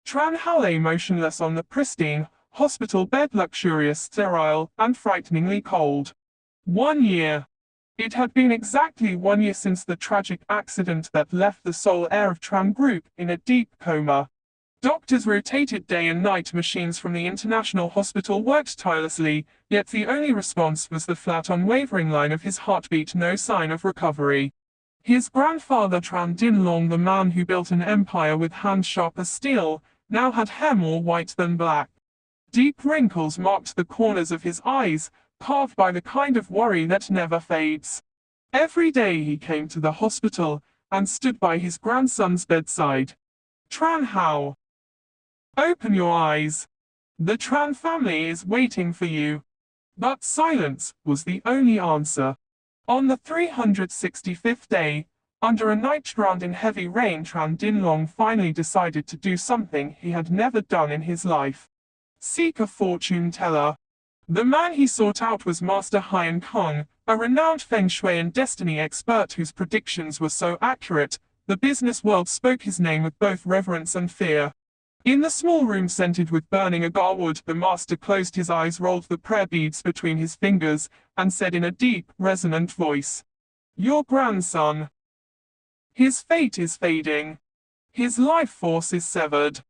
Trần Hạo lay motionless on the pristine hospital bed, luxurious, sterile, and frighteningly cold. 1 year. It had been exactly 1 year since the tragic accident that left the sole heir of Trần Group in a deep coma. Doctors rotated day and night, machines from the international hospital worked tirelessly, yet the only response was the flat, unwavering line of his heartbeat, no sign of recovery. His grandfather Trần Din Long, the man who built an empire with hands sharp as steel, now had hair more white than black. Deep wrinkles marked the corners of his eyes, carved by the kind of worry that never fades. Every day he came to the hospital and stood by his grandson's bedside. Trần Hạo, open your eyes. The Trần family is waiting for you. But silence was the only answer. On the 365th day, under a night drowned in heavy rain, Trần Din Long finally decided to do something he had never done in his life. Seek a fortune teller. The man he sought out was Master Hien Kong, a renowned feng shui and destiny expert whose predictions were so accurate, the business world spoke his name with both reverence and fear. In the small room scented with burning agar wood, the master closed his eyes, rolled the prayer beads between his fingers, and said in a deep, resonant voice, "Your grandson. His fate is fading. His life force is severed.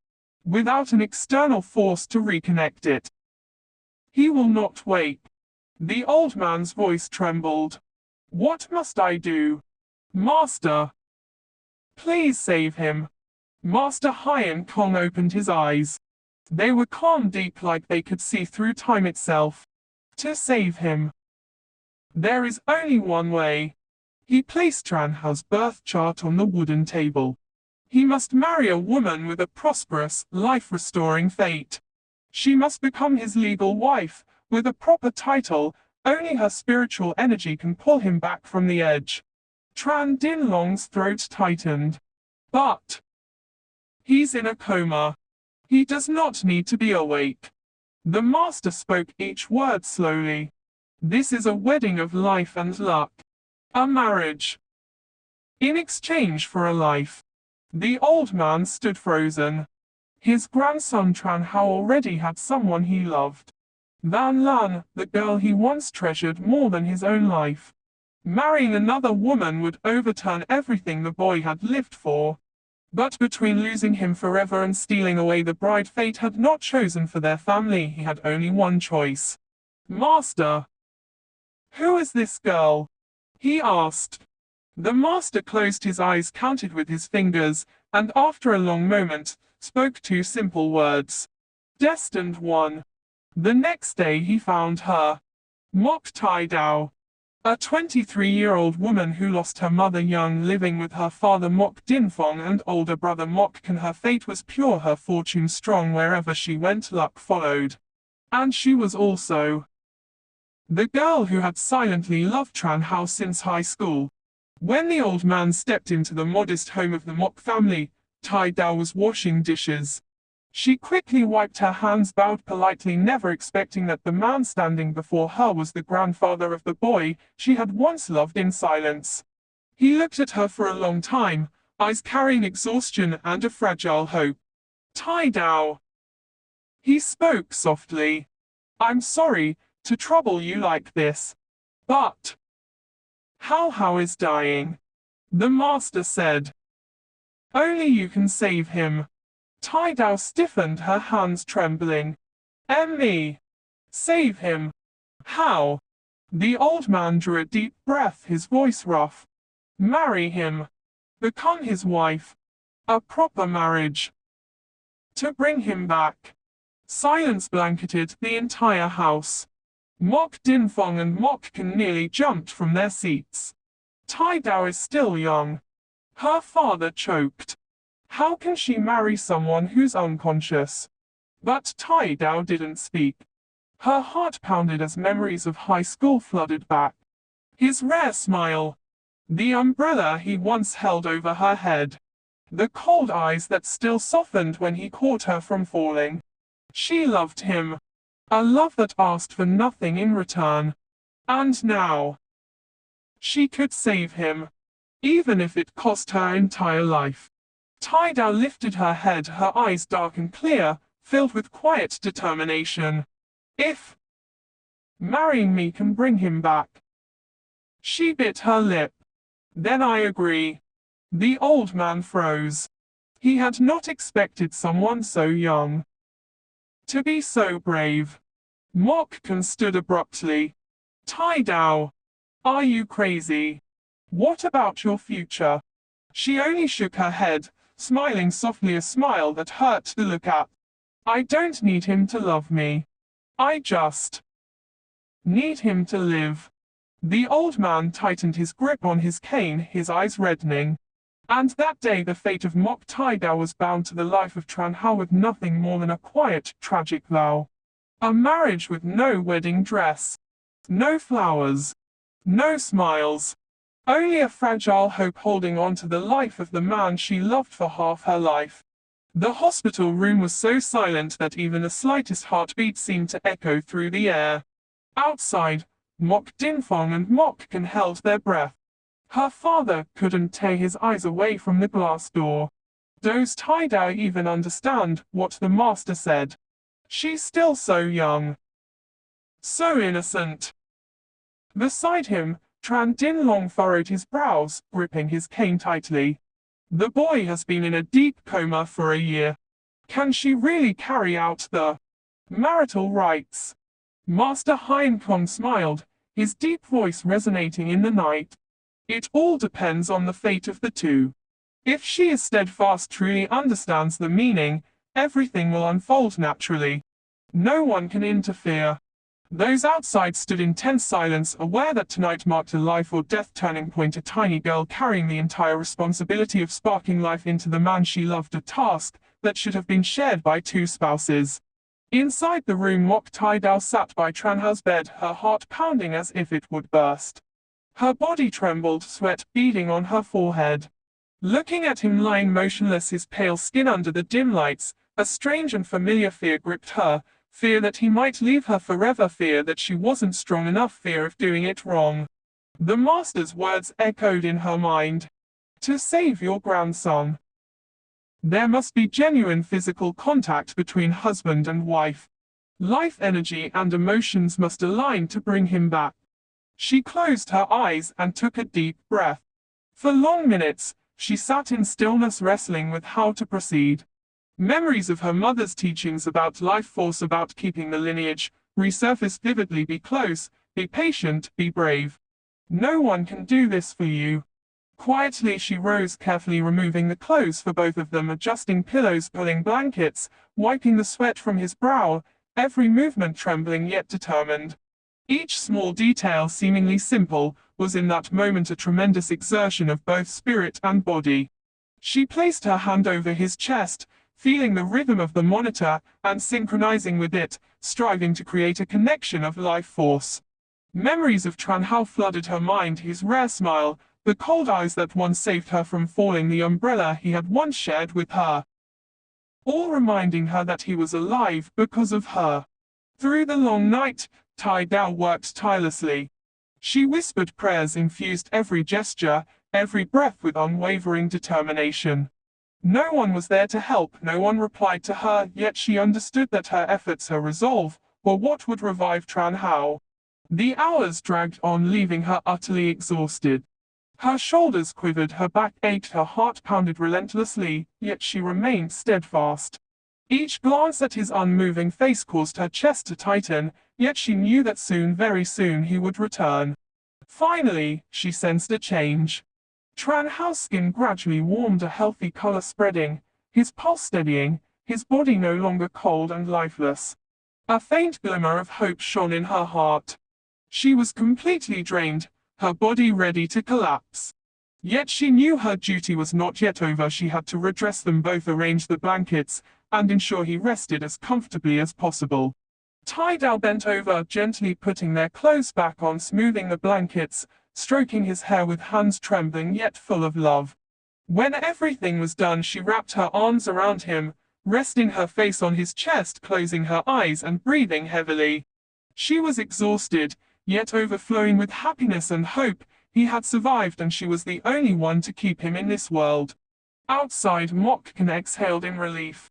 Without an external force to reconnect it. He will not wake." The old man's voice trembled. "What must I do? Master. Please save him." Master Hien Kong opened his eyes. They were calm, deep, like they could see through time itself. To save him, there is only one way. He placed Trần Hạo birth chart on the wooden table. He must marry a woman with a prosperous, life-restoring fate. She must become his legal wife, with a proper title. Only her spiritual energy can pull him back from the edge. Trần Din Long's throat tightened. But he's in a coma. He does not need to be awake. The master spoke each word slowly. This is a wedding of life and luck. A marriage. In exchange for a life. The old man stood frozen. His grandson Trần Hạo already had someone he loved. Van Lan, the girl he once treasured more than his own life. Marrying another woman would overturn everything the boy had lived for. But between losing him forever and stealing away the bride fate had not chosen for their family, he had only one choice. Master. Who is this girl? He asked. The master closed his eyes, counted with his fingers, and after a long moment, spoke two simple words. Destined one. The next day he found her. Mộc Tiểu Dao. A 23-year-old woman who lost her mother young, living with her father Mộc Din Phong and older brother Mộc Can. Her fate was pure, her fortune strong. Wherever she went, luck followed. And she was also the girl who had silently loved Trần Hạo since high school. When the old man stepped into the modest home of the Mộc family, Tiểu Dao was washing dishes. She quickly wiped her hands, bowed politely, never expecting that the man standing before her was the grandfather of the boy she had once loved in silence. He looked at her for a long time, eyes carrying exhaustion and a fragile hope. Tiểu Dao. He spoke softly. I'm sorry to trouble you like this. But Hao is dying. The master said. Only you can save him. Tiểu Dao stiffened, her hands trembling. Me. Save him. How? The old man drew a deep breath, his voice rough. Marry him. Become his wife. A proper marriage. To bring him back. Silence blanketed the entire house. Mộc Din Phong and Mộc Can nearly jumped from their seats. Tiểu Dao is still young. Her father choked. How can she marry someone who's unconscious? But Tiểu Dao didn't speak. Her heart pounded as memories of high school flooded back. His rare smile. The umbrella he once held over her head. The cold eyes that still softened when he caught her from falling. She loved him. A love that asked for nothing in return. And now she could save him. Even if it cost her entire life. Tai Dao lifted her head, her eyes dark and clear, filled with quiet determination. If marrying me can bring him back. She bit her lip. Then I agree. The old man froze. He had not expected someone so young to be so brave. Mok stood abruptly. Tai Dao, are you crazy? What about your future? She only shook her head, smiling softly, a smile that hurt to look at. I don't need him to love me. I just need him to live. The old man tightened his grip on his cane, his eyes reddening. And that day the fate of Mok Tai Dao was bound to the life of Trần Hạo with nothing more than a quiet, tragic vow. A marriage with no wedding dress. No flowers. No smiles. Only a fragile hope holding on to the life of the man she loved for half her life. The hospital room was so silent that even the slightest heartbeat seemed to echo through the air. Outside, Mok Dinfong and Mok Can held their breath. Her father couldn't tear his eyes away from the glass door. Does Tai Dao even understand what the master said? She's still so young. So innocent. Beside him, Tran Din Long furrowed his brows, gripping his cane tightly. The boy has been in a deep coma for a year. Can she really carry out the marital rites? Master Hein Kong smiled, his deep voice resonating in the night. It all depends on the fate of the two. If she is steadfast, truly understands the meaning, everything will unfold naturally. No one can interfere. Those outside stood in tense silence, aware that tonight marked a life or death turning point. A tiny girl carrying the entire responsibility of sparking life into the man she loved, a task that should have been shared by two spouses. Inside the room, Mok Tai Dao sat by Trần Hạo bed, her heart pounding as if it would burst. Her body trembled, sweat beading on her forehead. Looking at him lying motionless, his pale skin under the dim lights, a strange and familiar fear gripped her. Fear that he might leave her forever, fear that she wasn't strong enough, fear of doing it wrong. The master's words echoed in her mind. To save your grandson. There must be genuine physical contact between husband and wife. Life energy and emotions must align to bring him back. She closed her eyes and took a deep breath. For long minutes, she sat in stillness, wrestling with how to proceed. Memories of her mother's teachings about life force, about keeping the lineage, resurfaced vividly. Be close, be patient, be brave. No one can do this for you. Quietly she rose, carefully removing the clothes for both of them, adjusting pillows, pulling blankets, wiping the sweat from his brow, every movement trembling yet determined. Each small detail, seemingly simple, was in that moment a tremendous exertion of both spirit and body. She placed her hand over his chest, feeling the rhythm of the monitor and synchronizing with it, striving to create a connection of life force. Memories of Trần Hạo flooded her mind, his rare smile, the cold eyes that once saved her from falling, the umbrella he had once shared with her. All reminding her that he was alive because of her. Through the long night, Tai Dao worked tirelessly. She whispered prayers, infused every gesture, every breath with unwavering determination. No one was there to help, no one replied to her, yet she understood that her efforts, her resolve, were what would revive Trần Hạo. The hours dragged on, leaving her utterly exhausted. Her shoulders quivered, her back ached, her heart pounded relentlessly, yet she remained steadfast. Each glance at his unmoving face caused her chest to tighten, yet she knew that soon, very soon, he would return. Finally, she sensed a change. Trần Hão's skin gradually warmed, a healthy color spreading, his pulse steadying, his body no longer cold and lifeless. A faint glimmer of hope shone in her heart. She was completely drained, her body ready to collapse. Yet she knew her duty was not yet over. She had to redress them both, arrange the blankets, and ensure he rested as comfortably as possible. Tai Dao bent over, gently putting their clothes back on, smoothing the blankets, stroking his hair with hands trembling yet full of love. When everything was done, she wrapped her arms around him, resting her face on his chest, closing her eyes and breathing heavily. She was exhausted, yet overflowing with happiness and hope. He had survived, and she was the only one to keep him in this world. Outside, Mokkan exhaled in relief.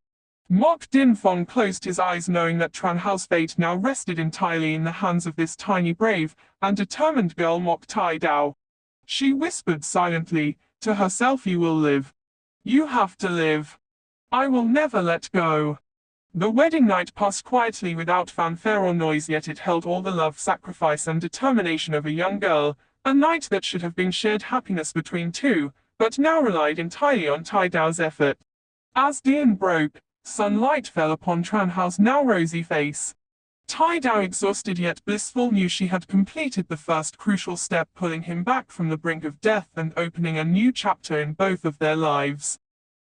Mok Dinfong closed his eyes, knowing that Tran Hao's fate now rested entirely in the hands of this tiny, brave, and determined girl Mok Tai Dao. She whispered silently to herself, "You will live. You have to live. I will never let go." The wedding night passed quietly without fanfare or noise, yet it held all the love, sacrifice, and determination of a young girl, a night that should have been shared happiness between two, but now relied entirely on Tai Dao's effort. As dawn broke, sunlight fell upon Tran Hao's now rosy face. Tai Dao, exhausted yet blissful, knew she had completed the first crucial step, pulling him back from the brink of death and opening a new chapter in both of their lives.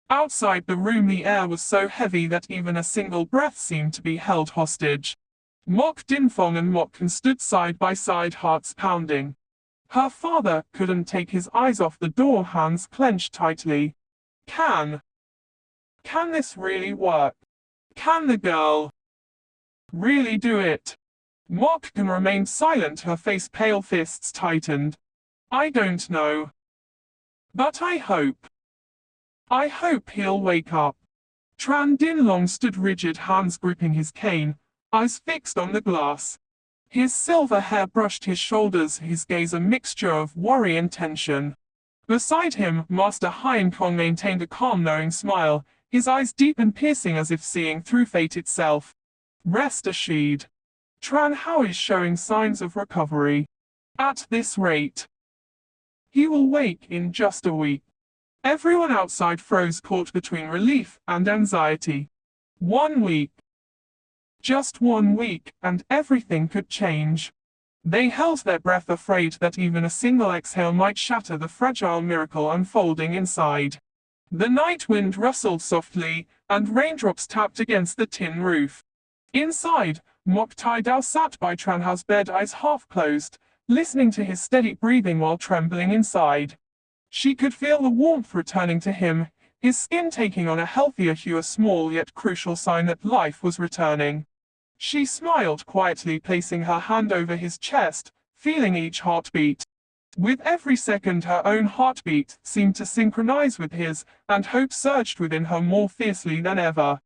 Outside the room, the air was so heavy that even a single breath seemed to be held hostage. Mok Dinfong and Mokkan stood side by side, hearts pounding. Her father couldn't take his eyes off the door, hands clenched tightly. Can this really work? Can the girl really do it? Mokkan remained silent, her face pale, fists tightened. "I don't know. But I hope he'll wake up." Tran Dinlong stood rigid, hands gripping his cane, eyes fixed on the glass. His silver hair brushed his shoulders, his gaze a mixture of worry and tension. Beside him, Master Hein Kong maintained a calm, knowing smile, his eyes deep and piercing as if seeing through fate itself. "Rest assured. Tran Hao is showing signs of recovery. At this rate, he will wake in just a week." Everyone outside froze, caught between relief and anxiety. 1 week. Just 1 week, and everything could change. They held their breath, afraid that even a single exhale might shatter the fragile miracle unfolding inside. The night wind rustled softly, and raindrops tapped against the tin roof. Inside, Mok Tai Dao sat by Tran Hao's bed, eyes half closed, listening to his steady breathing while trembling inside. She could feel the warmth returning to him, his skin taking on a healthier hue, a small yet crucial sign that life was returning. She smiled quietly, placing her hand over his chest, feeling each heartbeat. With every second, her own heartbeat seemed to synchronize with his, and hope surged within her more fiercely than ever.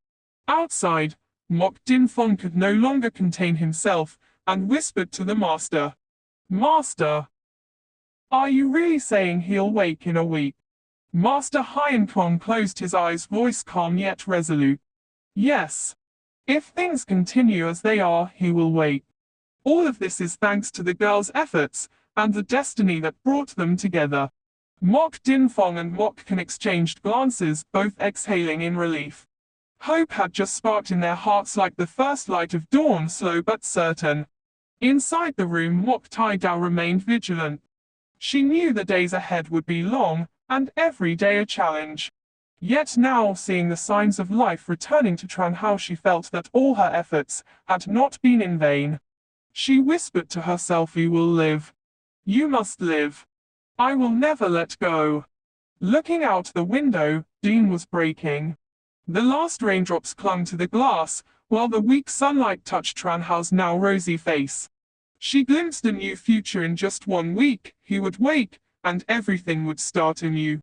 Outside, Mok Dinfong could no longer contain himself, and whispered to the master, "Master, are you really saying he'll wake in a week?" Master Hein Kong closed his eyes, voice calm yet resolute. "Yes. If things continue as they are, he will wake. All of this is thanks to the girl's efforts, and the destiny that brought them together." Mok Dinfong and Mokkan exchanged glances, both exhaling in relief. Hope had just sparked in their hearts like the first light of dawn, slow but certain. Inside the room, Mok Tai Dao remained vigilant. She knew the days ahead would be long, and every day a challenge. Yet now, seeing the signs of life returning to Tran Hao, she felt that all her efforts had not been in vain. She whispered to herself, "You will live. You must live. I will never let go." Looking out the window, dawn was breaking. The last raindrops clung to the glass, while the weak sunlight touched Tran Hao's now rosy face. She glimpsed a new future. In just 1 week, he would wake, and everything would start anew.